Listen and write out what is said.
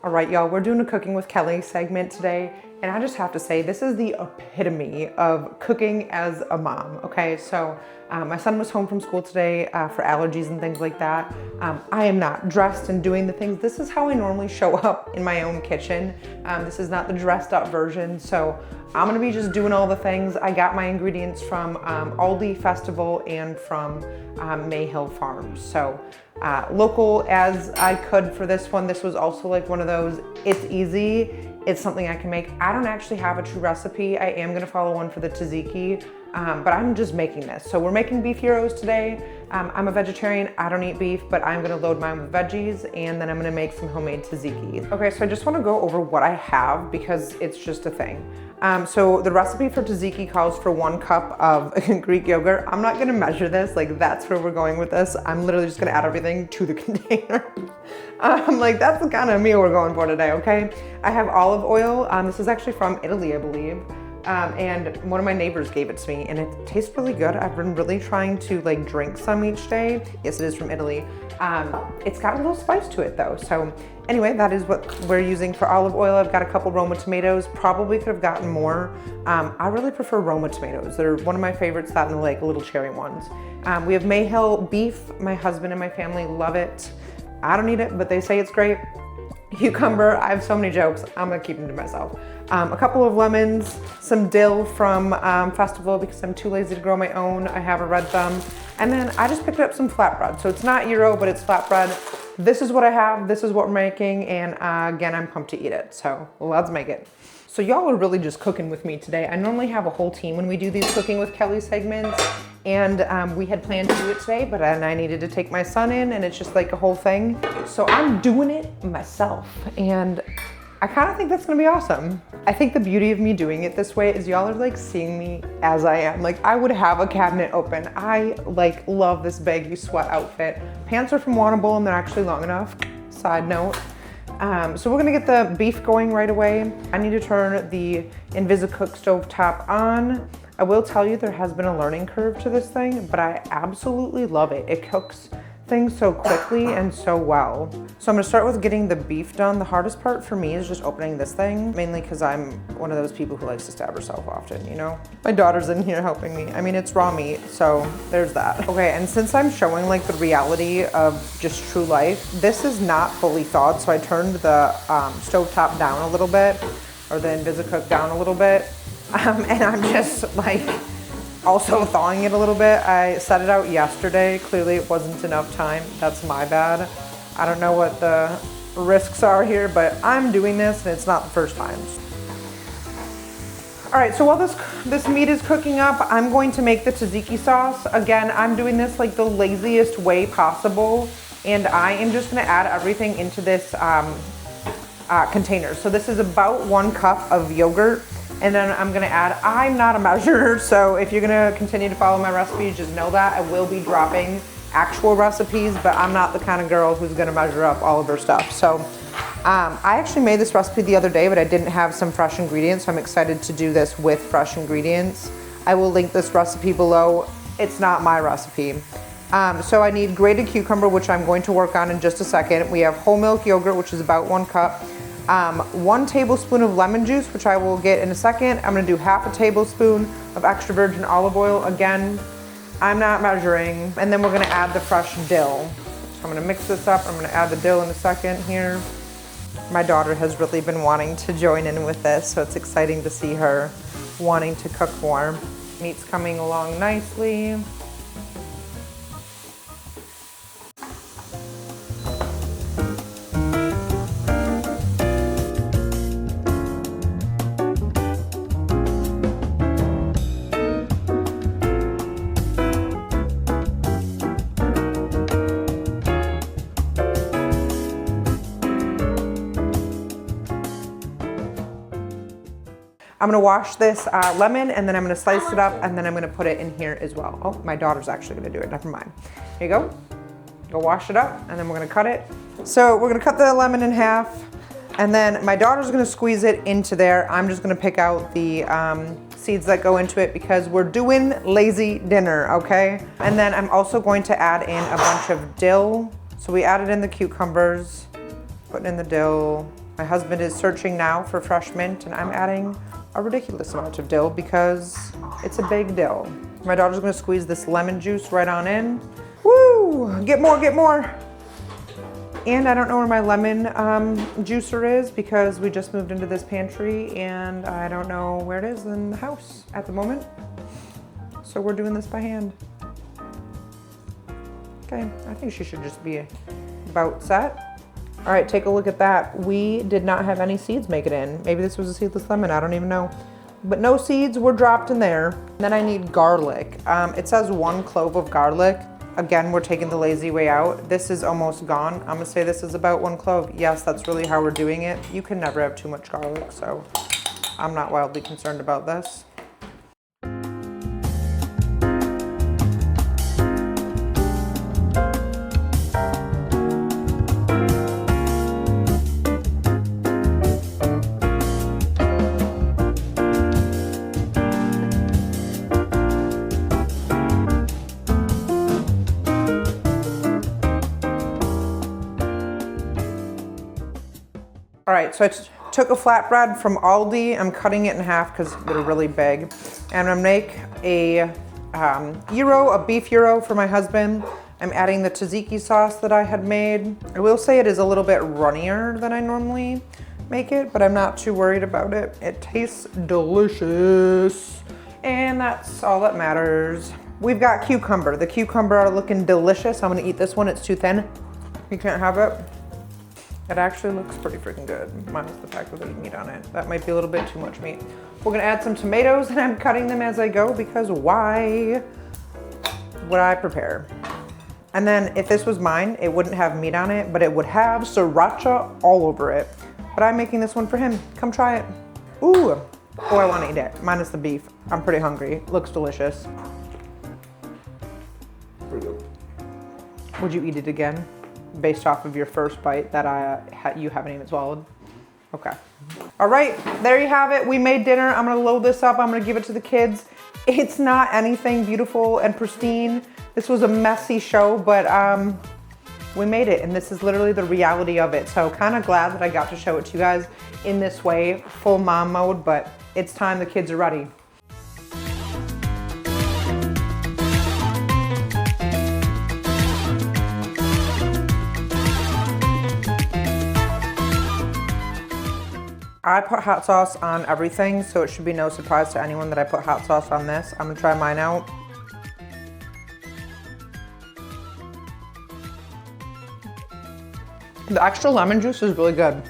All right, y'all, we're doing a Cooking with Kelly segment today, and I just have to say, this is the epitome of cooking as a mom, okay? So my son was home from school today for allergies and things like that. I am not dressed and doing the things. This is how I normally show up in my own kitchen. This is not the dressed up version, so I'm gonna be just doing all the things. I got my ingredients from Aldi Festival and from Mayhill Farms. So local as I could for this one. This was also like one of those, it's easy, it's something I can make. I don't actually have a true recipe. I am gonna follow one for the tzatziki, but I'm just making this. So we're making beef gyros today. I'm a vegetarian, I don't eat beef, but I'm gonna load mine with veggies, and then I'm gonna make some homemade tzatziki. Okay, so I just wanna go over what I have because it's just a thing. So the recipe for tzatziki calls for 1 cup of Greek yogurt. I'm not gonna measure this, like that's where we're going with this. I'm literally just gonna add everything to the container. Like that's the kind of meal we're going for today, okay? I have olive oil. This is actually from Italy, I believe. And one of my neighbors gave it to me and it tastes really good. I've been really trying to like drink some each day. Yes, it is from Italy. It's got a little spice to it though. So anyway, that is what we're using for olive oil. I've got a couple Roma tomatoes, probably could have gotten more. I really prefer Roma tomatoes. They're one of my favorites, that and the like little cherry ones. We have Mayhill beef. My husband and my family love it. I don't eat it, but they say it's great. Cucumber, I have so many jokes, I'm gonna keep them to myself. A couple of lemons, some dill from Festival because I'm too lazy to grow my own. I have a red thumb. And then I just picked up some flatbread. So it's not gyro, but it's flatbread. This is what I have, this is what we're making, and again, I'm pumped to eat it. So let's make it. So y'all are really just cooking with me today. I normally have a whole team when we do these Cooking with Kelly segments, and we had planned to do it today, but I needed to take my son in, and it's just like a whole thing. So I'm doing it myself, and I kind of think that's gonna be awesome. I think the beauty of me doing it this way is y'all are like seeing me as I am. Like I would have a cabinet open. I like love this baggy sweat outfit. Pants are from Wantable and they're actually long enough, side note. So we're gonna get the beef going right away. I need to turn the InvisiCook stovetop on. I will tell you there has been a learning curve to this thing, but I absolutely love it. It cooks things so quickly and so well. So I'm gonna start with getting the beef done. The hardest part for me is just opening this thing, mainly because I'm one of those people who likes to stab herself often, you know? My daughter's in here helping me. I mean, it's raw meat, so there's that. Okay, and since I'm showing like the reality of just true life, this is not fully thawed, so I turned the stovetop down a little bit, or the InvisiCook down a little bit, and I'm just like, also thawing it a little bit. I set it out yesterday. Clearly it wasn't enough time. That's my bad. I don't know what the risks are here, but I'm doing this and it's not the first time. All right, so while this meat is cooking up, I'm going to make the tzatziki sauce. Again, I'm doing this like the laziest way possible, and I am just gonna add everything into this container. So this is about 1 cup of yogurt. And then I'm gonna add, I'm not a measurer, so if you're gonna continue to follow my recipes, just know that I will be dropping actual recipes, but I'm not the kind of girl who's gonna measure up all of her stuff. So I actually made this recipe the other day, but I didn't have some fresh ingredients, so I'm excited to do this with fresh ingredients. I will link this recipe below. It's not my recipe. So I need grated cucumber, which I'm going to work on in just a second. We have whole milk yogurt, which is about 1 cup. 1 tablespoon of lemon juice, which I will get in a second. I'm gonna do half a tablespoon of extra virgin olive oil. Again, I'm not measuring. And then we're gonna add the fresh dill. So I'm gonna mix this up. I'm gonna add the dill in a second here. My daughter has really been wanting to join in with this, so it's exciting to see her wanting to cook more. Meat's coming along nicely. I'm gonna wash this lemon, and then I'm gonna slice it up, and then I'm gonna put it in here as well. Oh, my daughter's actually gonna do it, never mind. Here you go. Go wash it up, and then we're gonna cut it. So we're gonna cut the lemon in half, and then my daughter's gonna squeeze it into there. I'm just gonna pick out the seeds that go into it because we're doing lazy dinner, okay? And then I'm also going to add in a bunch of dill. So we added in the cucumbers, putting in the dill. My husband is searching now for fresh mint, and I'm adding a ridiculous amount of dill because it's a big dill. My daughter's gonna squeeze this lemon juice right on in. Woo! Get more, get more. And I don't know where my lemon juicer is because we just moved into this pantry and I don't know where it is in the house at the moment. So we're doing this by hand. Okay, I think she should just be about set. All right, take a look at that. We did not have any seeds make it in. Maybe this was a seedless lemon, I don't even know. But no seeds were dropped in there. And then I need garlic. It says 1 clove of garlic. Again, we're taking the lazy way out. This is almost gone. I'm gonna say this is about 1 clove. Yes, that's really how we're doing it. You can never have too much garlic, so I'm not wildly concerned about this. All right, so I took a flatbread from Aldi. I'm cutting it in half because they're really big. And I'm gonna make a beef gyro for my husband. I'm adding the tzatziki sauce that I had made. I will say it is a little bit runnier than I normally make it, but I'm not too worried about it. It tastes delicious. And that's all that matters. We've got cucumber. The cucumber are looking delicious. I'm gonna eat this one, it's too thin. You can't have it. It actually looks pretty freaking good, minus the fact that there's meat on it. That might be a little bit too much meat. We're gonna add some tomatoes and I'm cutting them as I go because why would I prepare? And then if this was mine, it wouldn't have meat on it, but it would have sriracha all over it. But I'm making this one for him. Come try it. Ooh, oh, I wanna eat it, minus the beef. I'm pretty hungry, looks delicious. Would you eat it again? Based off of your first bite that you haven't even swallowed? Okay. All right, there you have it. We made dinner. I'm gonna load this up. I'm gonna give it to the kids. It's not anything beautiful and pristine. This was a messy show, but we made it, and this is literally the reality of it. So kind of glad that I got to show it to you guys in this way, full mom mode, but it's time the kids are ready. I put hot sauce on everything, so it should be no surprise to anyone that I put hot sauce on this. I'm gonna try mine out. The extra lemon juice is really good.